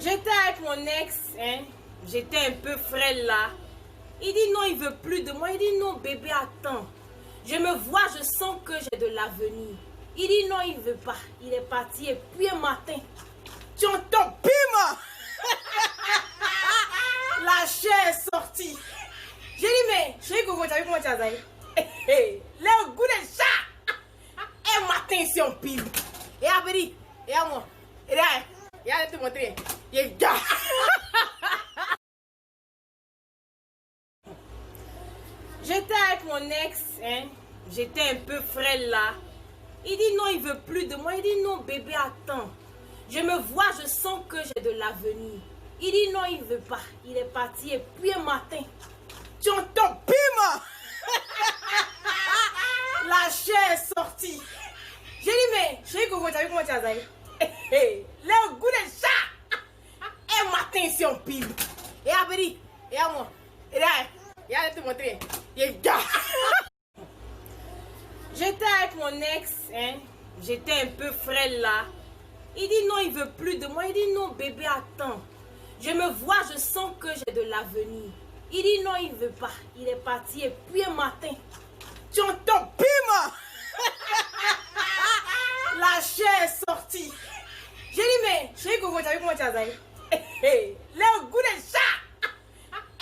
J'étais avec mon ex, hein. J'étais un peu frêle là. Il dit non, il veut plus de moi. Il dit non, bébé, attends. Je me vois, je sens que j'ai de l'avenir. Il dit non, il veut pas. Il est parti et puis un matin, tu entends pima. La chair est sortie. J'ai dit mais, chérie Coco, tu as vu comment tu as zaï? Le goût de chat. Un matin, si on pile. Et après dit, et à moi. Et là, il a te montrer. Il est gars. J'étais avec mon ex, hein. J'étais un peu frêle là. Il dit non, il veut plus de moi. Il dit non, bébé, attends. Je me vois, je sens que j'ai de l'avenir. Il dit non, il veut pas. Il est parti et puis un matin, tu entends pima. La chair est sortie. J'ai dit mais, chérie Coco, tu as vu comment tu as zaï? Le goût de chat. Un matin, si on pile. Et après dit, et à moi. Et là, il a te montrer. Il est gars. J'étais avec mon ex, hein. J'étais un peu frêle là. Il dit non, il veut plus de moi. Il dit non, bébé, attends. Je me vois, je sens que j'ai de l'avenir. Il dit non, il veut pas. Il est parti et puis un matin, tu entends pima. La chair est sortie. J'ai dit mais, chérie Coco, tu as vu comment tu as zaï? Le goût de chat.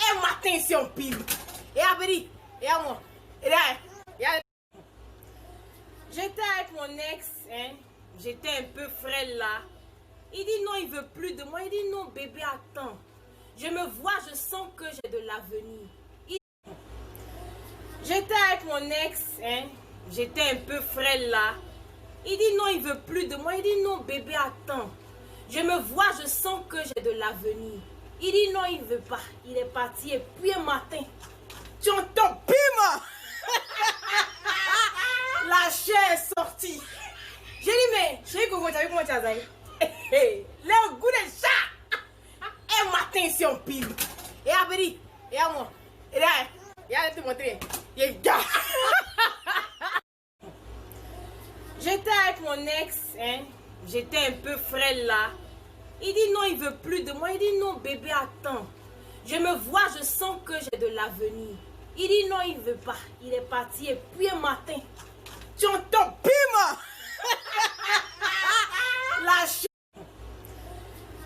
Un matin, si on pile. Et après dit, et à moi. Et là, il a... J'étais avec mon ex, hein. J'étais un peu frêle là. Il dit non, il veut plus de moi. Il dit non, bébé, attends. Je me vois, je sens que j'ai de l'avenir. J'étais avec mon ex, hein. J'étais un peu frêle là. Il dit non, il veut plus de moi. Il dit non, bébé, attends. Je me vois, je sens que j'ai de l'avenir. Il dit non, il veut pas. Il est parti et puis un matin, tu entends pima. La chair est sortie. J'ai dit mais, chérie Coco, tu as vu comment tu as zaï? Le goût de chat. Un matin, si on pile. Et après dit, et à moi. Et là, il a te montrer. Il est gars. J'étais avec mon ex, hein. J'étais un peu frêle là. Il dit non, il veut plus de moi. Il dit non, bébé, attends. Je me vois, je sens que j'ai de l'avenir. Il dit non, il veut pas. Il est parti et puis un matin, tu entends pima. La chair.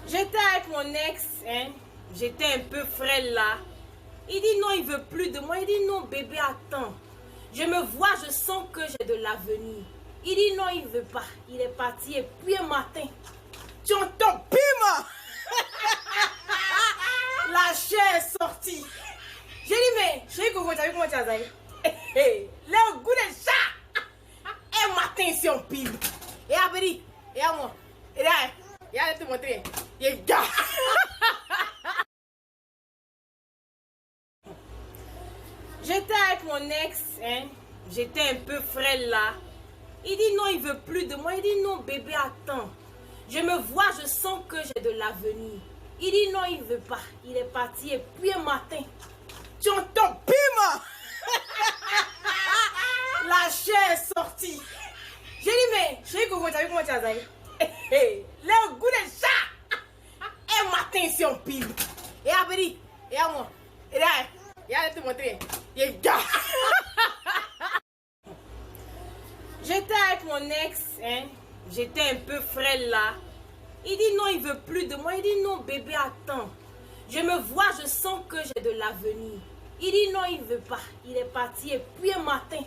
J'étais avec mon ex, hein. J'étais un peu frêle là. Il dit non, il veut plus de moi. Il dit non, bébé, attends. Je me vois, je sens que j'ai de l'avenir. Il dit non, il veut pas. Il est parti et puis un matin, tu entends pima. La chair est sortie. J'ai dit mais, chérie Coco, tu as vu comment tu as zaï? Le goût de chat. Un matin, si on pile. Et après dit, et à moi. Et là, il a te montrer. Il est gars. J'étais avec mon ex, hein. J'étais un peu frêle là. Il dit non, il veut plus de moi. Il dit non, bébé, attends. Je me vois, je sens que j'ai de l'avenir. Il dit non, il veut pas. Il est parti et puis un matin, tu entends pima. La chair est sortie. J'ai dit mais, chérie Coco, tu as vu comment tu as zaï? Le goût de chat. Un matin, si on pile. Et après dit, et à moi. Et là, il a te montrer. Il est gars. J'étais avec mon ex, hein. J'étais un peu frêle là. Il dit non, il veut plus de moi. Il dit non, bébé, attends. Je me vois, je sens que j'ai de l'avenir. Il dit non, il veut pas. Il est parti et puis un matin,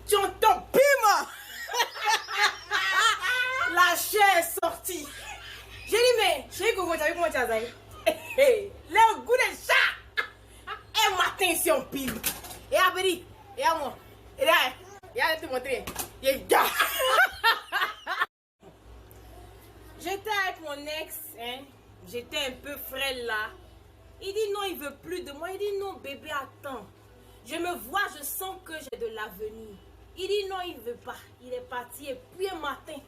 tu entends pima. La chair est sortie. J'ai dit mais, chérie Coco, tu as vu comment tu as zaï? Le goût de chat. Un matin, si on pile. Et après dit, et à moi. Et là, il a te montrer. Il est gars. J'étais avec mon ex, hein. J'étais un peu frêle là. Il dit non, il veut plus de moi. Il dit non, bébé, attends. Je me vois, je sens que j'ai de l'avenir. Il dit non, il veut pas. Il est parti et puis un matin,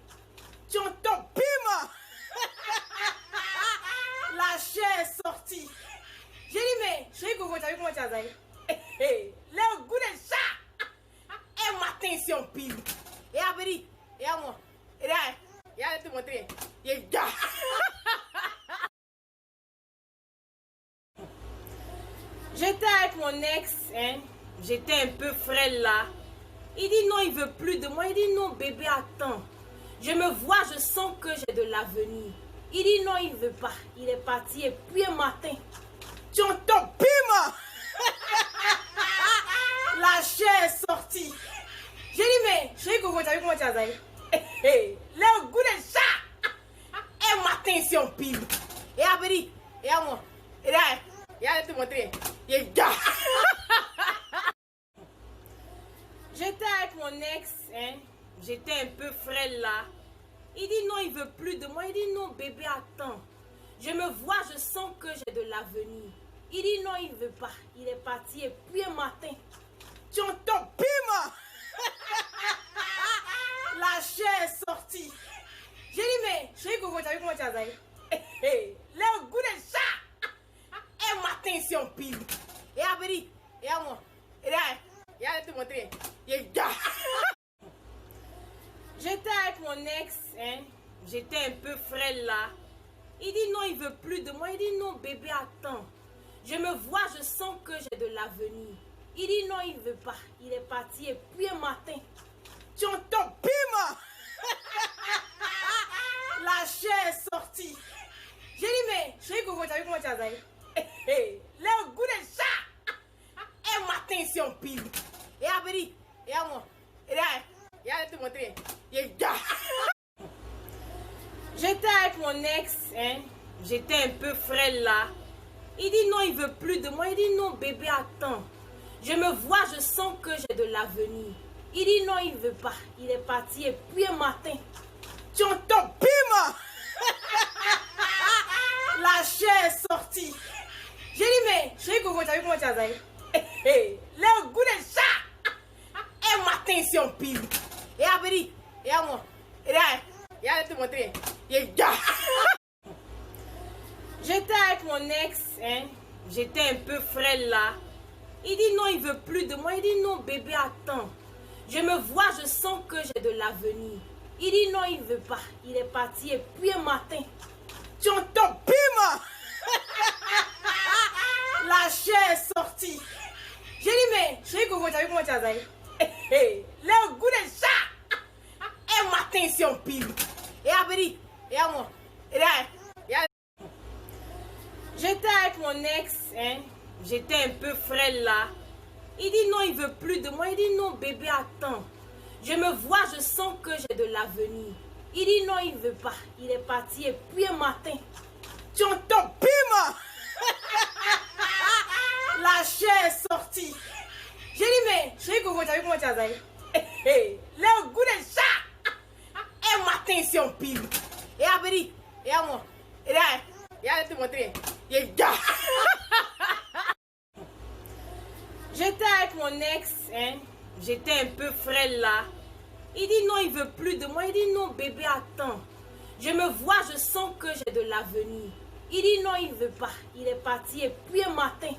tu entends pima. La chair est sortie. J'ai dit mais, chérie Coco, tu as vu comment tu as zaï? Le goût de chat. Un matin, si on pile. Et après dit, et à moi. Et là, il a te montrer. Il est gars. J'étais avec mon ex, hein. J'étais un peu frêle là. Il dit non, il veut plus de moi. Il dit non, bébé, attends. Je me vois, je sens que j'ai de l'avenir. Il dit non, il veut pas. Il est parti et puis un matin, tu entends pima. La chair est sortie. J'ai dit mais, chérie Coco, t'as vu comment tu as zaï? Le goût de chat. Un matin, c'est un pile. Et après, et à moi. Et là, et à te montrer. Et gars. J'étais avec mon ex, hein. J'étais un peu frêle là. Il dit non, il veut plus de moi. Il dit non, bébé, attends. Je me vois, je sens que j'ai de l'avenir. Il dit non, il veut pas. Il est parti et puis un matin, tu entends pima. La chair est sortie. J'ai dit mais, chérie Coco, t'as vu comment tu as zaï? Le goût de chat. Un matin, c'est un pile. Et après, et à moi. Et là, et à te montrer. Et gars. J'étais avec mon ex, hein. J'étais un peu frêle là. Il dit non, il veut plus de moi. Il dit non, bébé, attends. Je me vois, je sens que j'ai de l'avenir. Il dit non, il veut pas. Il est parti et puis un matin, tu entends pima. La chair est sortie. J'ai dit mais, chérie Coco, t'as vu comment tu as zaï? Le goût de chat. Un matin, c'est un pile. Et après, et à moi. Et là, et à te montrer. Et gars. J'étais avec mon ex, hein. J'étais un peu frêle là. Il dit non, il veut plus de moi. Il dit non, bébé, attends. Je me vois, je sens que j'ai de l'avenir. Il dit non, il veut pas. Il est parti et puis un matin, tu entends pima. La chair est sortie. J'ai dit mais, chérie Coco, t'as vu comment tu as zaï? Le goût de chat. Un matin, c'est un pile. Et après, et à moi. Et là, et à te montrer. Et gars. J'étais avec mon ex, hein. J'étais un peu frêle là. Il dit non, il veut plus de moi. Il dit non, bébé, attends. Je me vois, je sens que j'ai de l'avenir. Il dit non, il veut pas. Il est parti et puis un matin, tu entends pima. La chair est sortie. J'ai dit mais, chérie Coco, t'as vu comment tu as zaï? Le goût de chat. Un matin, c'est un pile. Et après, et à moi. Et là, et à... J'étais avec mon ex, hein. J'étais un peu frêle là. Il dit non, il veut plus de moi. Il dit non, bébé, attends. Je me vois, je sens que j'ai de l'avenir. Il dit non, il veut pas. Il est parti et puis un matin, tu entends pima. La chair est sortie. J'ai dit mais, chérie Coco, t'as vu comment tu as zaï? Le goût de chat. Un matin, c'est un pile. Et après, et à moi. Et là, et à te montrer. Et gars. J'étais avec mon ex, hein. J'étais un peu frêle là. Il dit non, il veut plus de moi. Il dit non, bébé, attends. Je me vois, je sens que j'ai de l'avenir. Il dit non, il veut pas. Il est parti et puis un matin,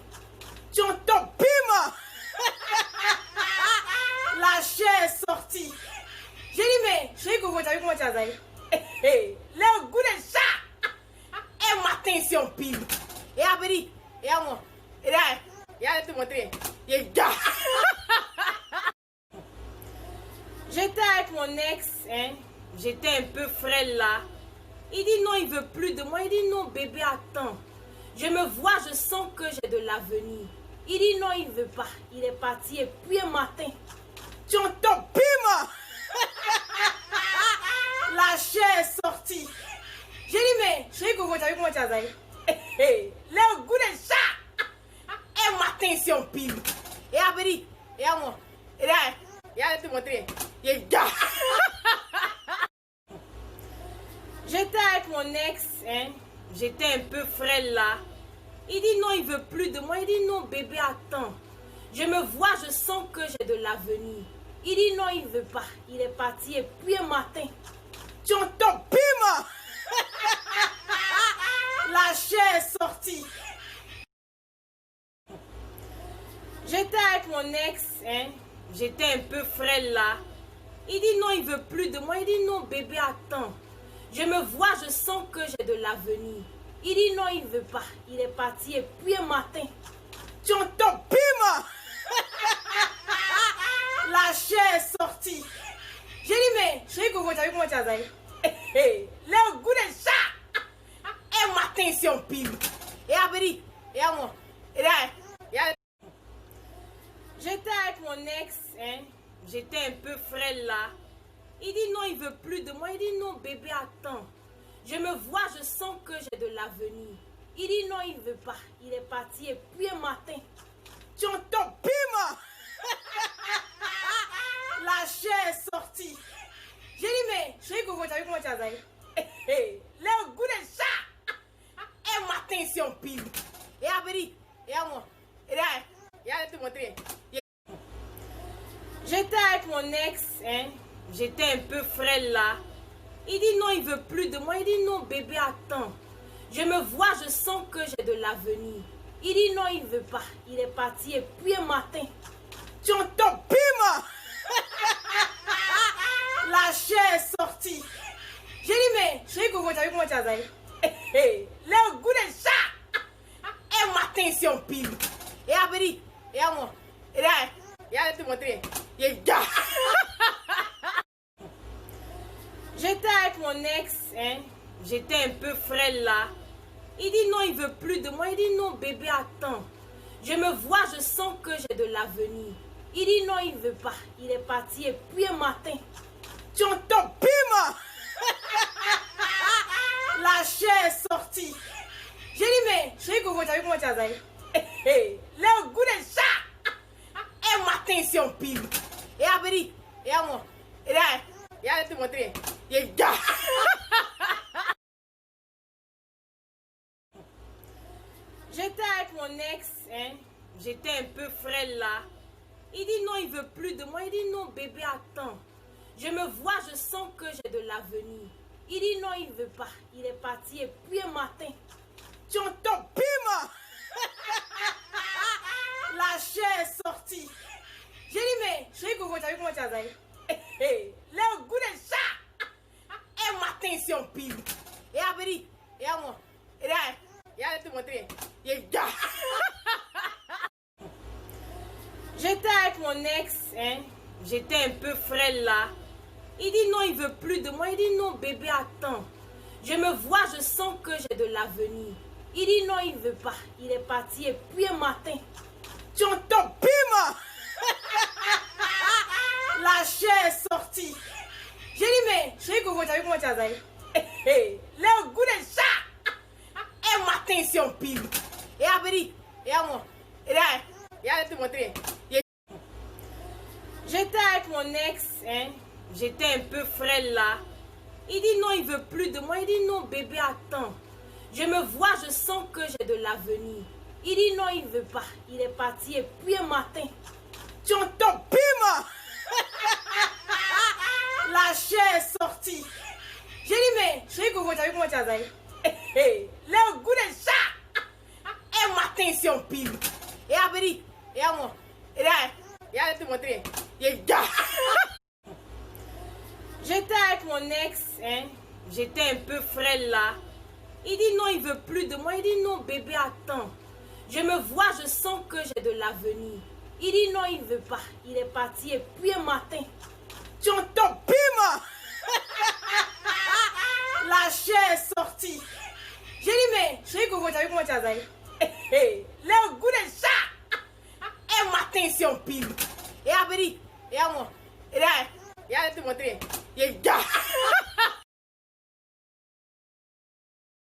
tu entends pima. La chair est sortie. J'ai dit mais, chérie Coco, t'as vu comment tu as zaï? Le goût de chat. Un matin, c'est un pile. Et après, et à moi. Et là, et à te montrer. Et gars. J'étais avec mon ex, hein. J'étais un peu frêle là. Il dit non, il veut plus de moi. Il dit non, bébé, attends. Je me vois, je sens que j'ai de l'avenir. Il dit non, il veut pas. Il est parti et puis un matin, tu entends pima. La chair est sortie. J'ai dit mais, chérie Coco, t'as vu comment tu as zaï? Le goût de chat. Un matin, c'est un pile. Et après, et à moi. Et là, et à te montrer. Et gars. J'étais avec mon ex, hein. J'étais un peu frêle là. Il dit non, il veut plus de moi. Il dit non, bébé, attends. Je me vois, je sens que j'ai de l'avenir. Il dit non, il veut pas. Il est parti et puis un matin, tu entends pima. La chair est sortie. J'étais avec mon ex, hein. J'étais un peu frêle là. Il dit non, il veut plus de moi. Il dit non, bébé, attends. Je me vois, je sens que j'ai de l'avenir. Il dit non, il veut pas. Il est parti et puis un matin, Tu entends bim. La chair est sortie. J'ai dit, mais, chérie Coco, t'as vu comment tu as zaï? Le goût de chat. Et ma tension pile. Et après, et à moi. Et là, j'étais avec mon ex, hein. J'étais un peu frêle là. Il dit non, il veut plus de moi. Il dit non, bébé, attends. Je me vois, je sens que j'ai de l'avenir. Il dit non, il veut pas. Il est parti et puis un matin, tu entends bim. La chair est sortie. J'ai dit, mais, chérie Coco, t'as vu comment tu as zaï? Le goût de chat. Et ma tension pile. Et après, et à moi. Et là, je vais te montrer. J'étais avec mon ex, hein. J'étais un peu frêle là. Il dit non, il veut plus de moi. Il dit non, bébé, attends. Je me vois, je sens que j'ai de l'avenir. Il dit non, il veut pas. Il est parti et puis un matin, tu entends bim. La chair est sortie. J'ai dit, mais, chérie Coco, t'as vu comment tu as zaï? Le goût de chat. Et ma tension pile. Et après, et à moi. Et là, je vais te montrer. J'étais avec mon ex, hein. J'étais un peu frêle là. Il dit non, il veut plus de moi. Il dit non, bébé, attends. Je me vois, je sens que j'ai de l'avenir. Il dit non, il veut pas. Il est parti et puis un matin, tu entends bim. La chair est sortie. J'ai dit, mais, chérie Coco, t'as vu comment tu as zaï? Le goût de chat. Et ma tension pile. Et après, et à moi. Et là, je vais te montrer. J'étais avec mon ex, hein. J'étais un peu frêle là. Il dit non, il veut plus de moi. Il dit non, bébé, attends. Je me vois, je sens que j'ai de l'avenir. Il dit non, il veut pas. Il est parti et puis un matin, tu entends bim. La chair est sortie. J'ai dit, mais, chérie Coco, t'as vu comment tu as zaï? Le goût de chat. Et ma tension pile. Et après, et à moi. Et là, je vais te montrer. J'étais avec mon ex, hein. J'étais un peu frêle là. Il dit non, il veut plus de moi. Il dit non, bébé, attends. Je me vois, je sens que j'ai de l'avenir. Il dit non, il veut pas. Il est parti et puis un matin, tu entends bim. La chair est sortie. J'ai dit, mais, chérie Coco, t'as vu comment tu as zaï? Le goût de chat. Et ma tension pile. Et après, et à moi. Et là, je vais te montrer. J'étais avec mon ex, hein. J'étais un peu frêle là. Il dit non, il veut plus de moi. Il dit non, bébé, attends. Je me vois, je sens que j'ai de l'avenir. Il dit non, il veut pas. Il est parti et puis un matin, tu entends bim. La chair est sortie. J'ai dit, mais, chérie Coco, t'as vu comment tu as zaï? Le goût de chat. Et ma tension pile. Et après, et à moi. Et là, je vais te montrer. J'étais avec mon ex, hein. J'étais un peu frêle là. Il dit non, il veut plus de moi. Il dit non, bébé, attends. Je me vois, je sens que j'ai de l'avenir. Il dit non, il veut pas. Il est parti et puis un matin, tu entends bim. La chair est sortie. J'ai dit, mais, chérie Coco, t'as vu comment tu as zaï? Le goût de chat. Et ma tension pile. Et après, et à moi. Et là, je vais te montrer.